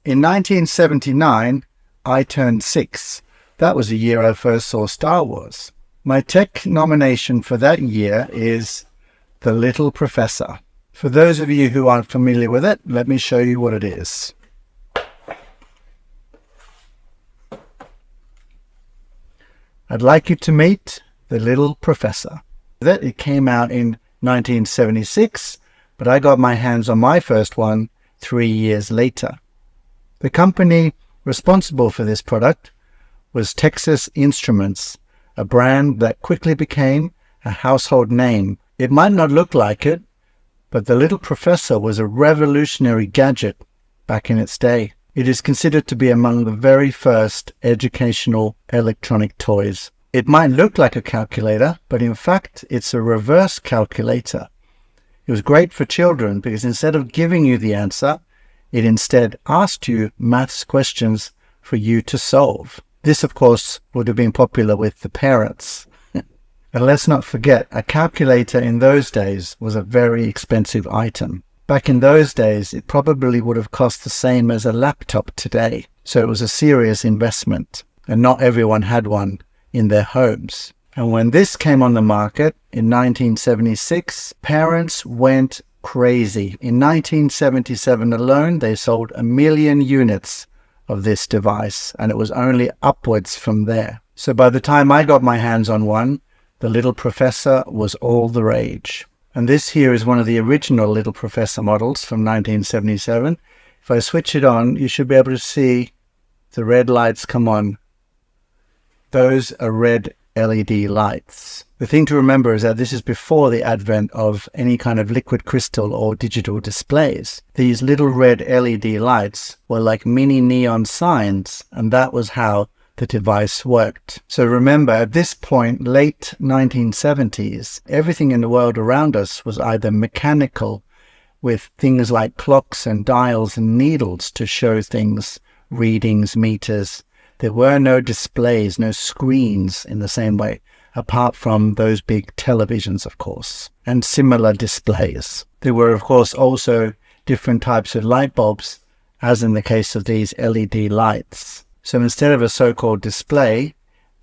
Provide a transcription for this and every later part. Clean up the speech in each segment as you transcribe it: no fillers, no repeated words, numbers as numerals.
In 1979, I turned 6. That was the year I first saw Star Wars. My tech nomination for that year is The Little Professor. For those of you who aren't familiar with it, let me show you what it is. I'd like you to meet The Little Professor. It came out in 1976, but I got my hands on my first one 3 years later. The company responsible for this product was Texas Instruments, a brand that quickly became a household name. It might not look like it, but the Little Professor was a revolutionary gadget back in its day. It is considered to be among the very first educational electronic toys. It might look like a calculator, but in fact, it's a reverse calculator. It was great for children because instead of giving you the answer, it instead asked you maths questions for you to solve. This, of course, would have been popular with the parents. And let's not forget, a calculator in those days was a very expensive item. Back in those days, it probably would have cost the same as a laptop today. So it was a serious investment, and not everyone had one in their homes. And when this came on the market in 1976, parents went crazy. In 1977 alone, they sold 1 million units of this device, and it was only upwards from there. So by the time I got my hands on one, the Little Professor was all the rage. And this here is one of the original Little Professor models from 1977. If I switch it on, you should be able to see the red lights come on. Those are red LED lights. The thing to remember is that this is before the advent of any kind of liquid crystal or digital displays. These little red LED lights were like mini neon signs, and that was how the device worked. So remember, at this point, late 1970s, everything in the world around us was either mechanical, with things like clocks and dials and needles to show things, readings, meters. There were no displays, no screens in the same way, apart from those big televisions, of course, and similar displays. There were, of course, also different types of light bulbs, as in the case of these LED lights. So instead of a so-called display,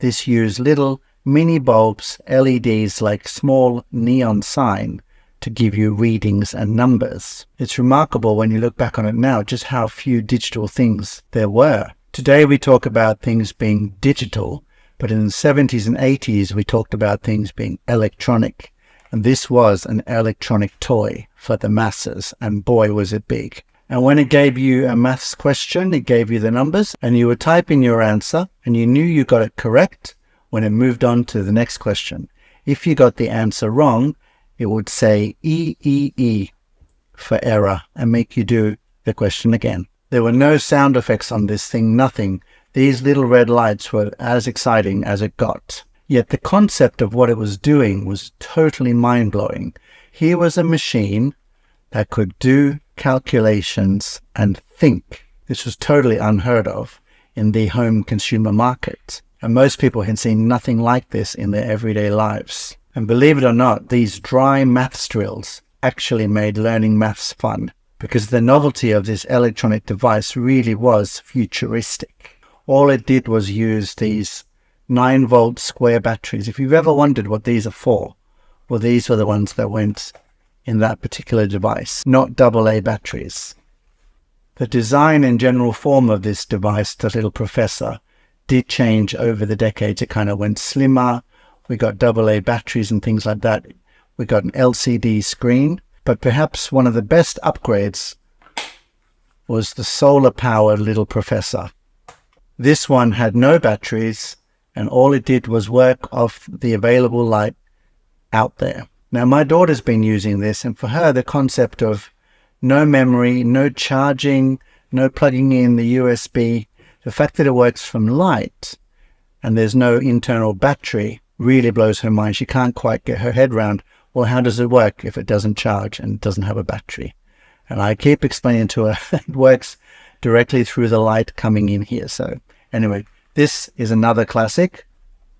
this used little mini bulbs, LEDs like small neon sign, to give you readings and numbers. It's remarkable when you look back on it now just how few digital things there were. Today we talk about things being digital, but in the 70s and 80s we talked about things being electronic. And this was an electronic toy for the masses, and boy was it big. And when it gave you a maths question, it gave you the numbers, and you would type in your answer, and you knew you got it correct when it moved on to the next question. If you got the answer wrong, it would say EEE for error and make you do the question again. There were no sound effects on this thing, nothing. These little red lights were as exciting as it got. Yet the concept of what it was doing was totally mind-blowing. Here was a machine that could do calculations and think. This was totally unheard of in the home consumer market. And most people had seen nothing like this in their everyday lives. And believe it or not, these dry maths drills actually made learning maths fun, because the novelty of this electronic device really was futuristic. All it did was use these 9-volt square batteries. If you've ever wondered what these are for, well, these were the ones that went in that particular device, not AA batteries. The design and general form of this device, the Little Professor, did change over the decades. It kind of went slimmer. We got AA batteries and things like that. We got an LCD screen, but perhaps one of the best upgrades was the solar-powered Little Professor. This one had no batteries, and all it did was work off the available light out there. Now, my daughter's been using this, and for her, the concept of no memory, no charging, no plugging in the USB, the fact that it works from light and there's no internal battery really blows her mind. She can't quite get her head around, well, how does it work if it doesn't charge and doesn't have a battery? And I keep explaining to her it works directly through the light coming in here. So anyway, this is another classic.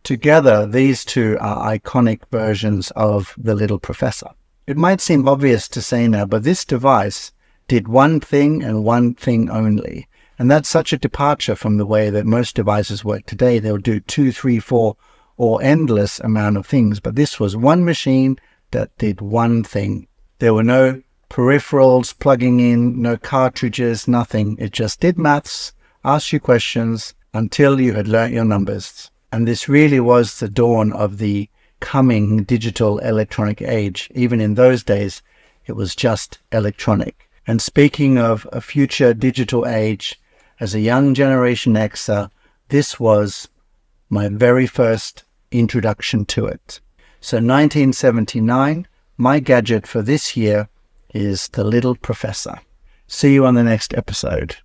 Together, these two are iconic versions of the Little Professor. It might seem obvious to say now, but this device did one thing and one thing only, And that's such a departure from the way that most devices work today. They'll do 2, 3, 4, or endless amount of things. But this was one machine that did one thing. There were no peripherals plugging in, no cartridges, nothing. It just did maths, asked you questions until you had learnt your numbers. And this really was the dawn of the coming digital electronic age. Even in those days, it was just electronic. And speaking of a future digital age, as a young Generation Xer, this was my very first introduction to it. So 1979, my gadget for this year is the little professor. See you on the next episode.